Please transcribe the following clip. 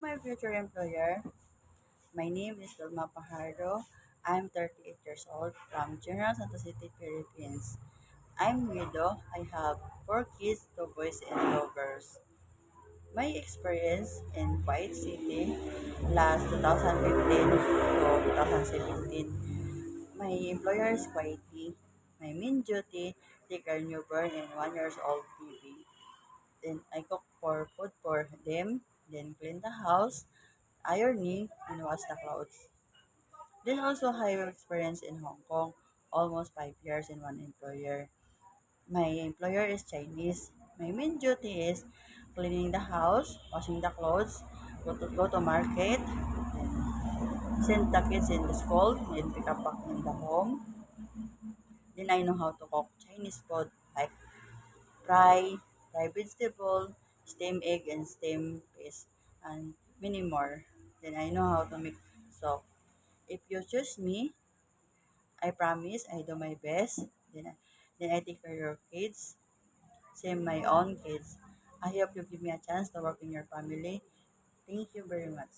My future employer, my name is Vilma Pajardo. I'm 38 years old from General Santos City, Philippines. I'm widow. I have four kids, two boys and two girls. My experience in White City last 2015 to 2017. My employer is Whitey. My main duty, take care newborn and 1 years old baby. Then I cook for food for them, then clean the house, ironing, and wash the clothes. Then also have experience in Hong Kong, almost 5 years in one employer. My employer is Chinese. My main duty is cleaning the house, washing the clothes, go to market, then send the kids in the school, then pick up back in the home. Then I know how to cook Chinese food like fry vegetable, steam egg and steam fish, and many more. Then I know how to make soup. If you choose me, I promise I do my best. Then I take care of your kids, same my own kids. I hope you give me a chance to work in your family. Thank you very much.